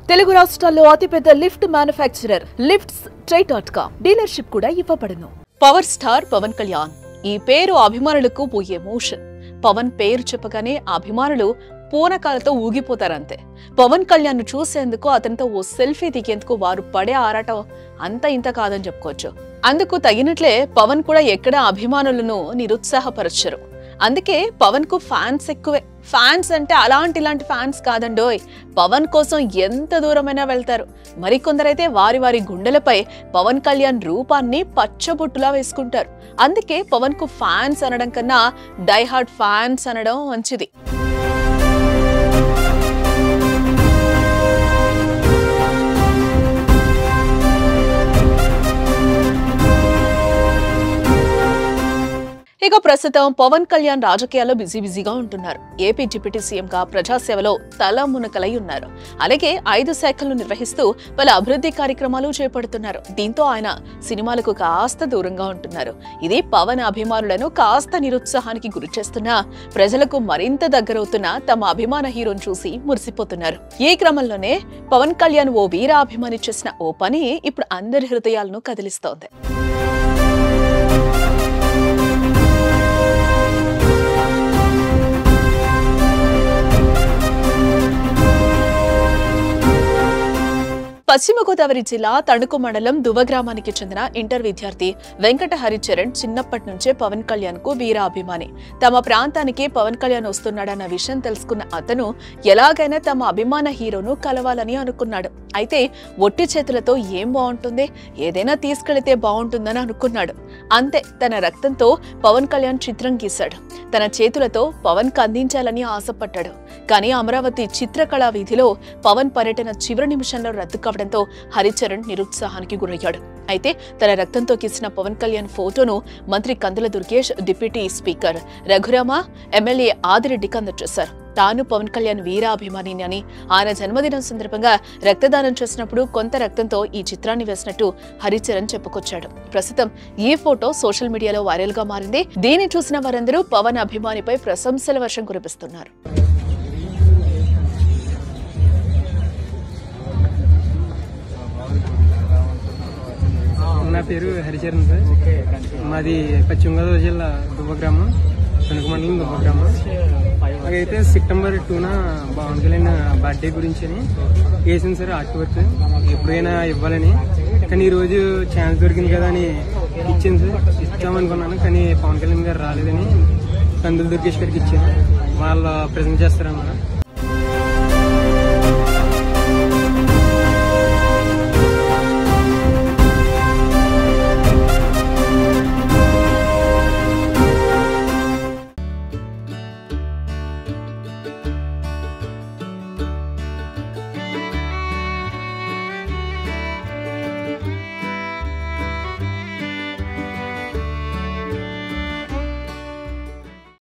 తెలుగు రాష్ట్రాల్లో అతిపెద్ద lift manufacturer లిఫ్ట్స్.com dealership కూడా ఇవ్వబడును. Power star Pawan Kalyan. ఈ పేరు అభిమానులకు ఓ ఎమోషన్. పవన్ పేరు చెప్పగానే అభిమానులు పూనకాలతో ఊగిపోతారంతే. పవన్ కళ్యాణ్ ను చూసేందుకు, అతనితో ఓ సెల్ఫీ దిగేందుకు వారు పడే ఆరాటం అంత ఇంత కాదని చెప్పుకోవచ్చు. అందుకు తగినట్లే పవన్ కూడా ఎక్కడ అభిమానులను నిరుత్సాహపరచరు. అందుకే పవన్ కు ఫ్యాన్స్ ఎక్కువే. ఫ్యాన్స్ అంటే ఇలాంటి ఫ్యాన్స్ కాదండోయ్, పవన్ కోసం ఎంత దూరమైనా వెళ్తారు. మరికొందరైతే వారి వారి గుండెలపై పవన్ కళ్యాణ్ రూపాన్ని పచ్చబొట్టులా వేసుకుంటారు. అందుకే పవన్ కు ఫ్యాన్స్ అనడం కన్నా డైహార్డ్ ఫ్యాన్స్ అనడం మంచిది. ఇక ప్రస్తుతం పవన్ కళ్యాణ్ రాజకీయాల్లో బిజీగా ఉంటున్నారు. ఏపీ డిప్యూటీ సీఎంగా ప్రజాసేవలో తలమునకలై ఉన్నారు. అలాగే 5 శాఖలను నిర్వహిస్తూ పలు అభివృద్ధి కార్యక్రమాలు చేపడుతున్నారు. దీంతో ఆయన సినిమాలకు కాస్త దూరంగా ఉంటున్నారు. ఇది పవన్ అభిమానులను కాస్త నిరుత్సాహానికి గురి చేస్తున్నా, ప్రజలకు మరింత దగ్గరవుతున్న తమ అభిమాన హీరోను చూసి మురిసిపోతున్నారు. ఈ క్రమంలోనే పవన్ కళ్యాణ్ ఓ వీర అభిమాని చేసిన ఓ పని ఇప్పుడు అందరి హృదయాలను కదిలిస్తోంది. పశ్చిమ గోదావరి జిల్లా తణుకు మండలం దువ్వ గ్రామానికి చెందిన ఇంటర్ విద్యార్థి వెంకట హరిచరణ్ చిన్నప్పటి నుంచే పవన్ కళ్యాణ్ కు వీర అభిమాని. తమ ప్రాంతానికి పవన్ కళ్యాణ్ వస్తున్నాడన్న విషయం తెలుసుకున్న అతను ఎలాగైనా తమ అభిమాన హీరోను కలవాలని అనుకున్నాడు. అయితే ఒట్టి చేతులతో ఏం బాగుంటుంది, ఏదైనా తీసుకెళితే బాగుంటుందని అనుకున్నాడు. అంతే, తన రక్తంతో పవన్ కళ్యాణ్ చిత్రం గీశాడు. తన చేతులతో పవన్ కు అందించాలని ఆశపడ్డాడు. కానీ అమరావతి చిత్రకళా వీధిలో పవన్ పర్యటన చివరి నిమిషంలో రద్దు కావడంతో హరిచరణ్ నిరుత్సాహానికి గురయ్యాడు. అయితే తన రక్తంతో గీసిన పవన్ కళ్యాణ్ ఫోటోను మంత్రి Kandula Durgesh, deputy speaker Raghurama, MLA ఆదిరెడ్డికి అందజేశారు. తాను పవన్ కళ్యాణ్ వీరాభిమాని అని, ఆయన జన్మదినం సందర్భంగా రక్తదానం చేసినప్పుడు కొంత రక్తంతో ఈ చిత్రాన్ని వేసినట్టు హరిచరణ్ చెప్పుకొచ్చాడు. ప్రస్తుతం ఈ ఫోటో సోషల్ మీడియాలో వైరల్ గా మారింది. దీన్ని చూసిన వారందరూ పవన్ అభిమానిపై ప్రశంసల వర్షం కురిపిస్తున్నారు. నా పేరు హరిచరణ్ సార్. మాది పశ్చిమ గోదావరి జిల్లా దువ్వ గ్రామం, తణుకు మండలం దువ్వ గ్రామం. అయితే సెప్టెంబర్ 2న పవన్ కళ్యాణ్ బర్త్డే గురించి అని వేసింది సార్ ఆర్ట్ వర్క్, ఎప్పుడైనా ఇవ్వాలని. కానీ ఈరోజు ఛాన్స్ దొరికింది కదా అని ఇచ్చింది సార్. ఇస్తామనుకున్నాను, కానీ పవన్ కళ్యాణ్ గారు రాలేదని కందుల దుర్గేష్ గారికి ఇచ్చాను. వాళ్ళు ప్రజెంట్ చేస్తారన్నమాట.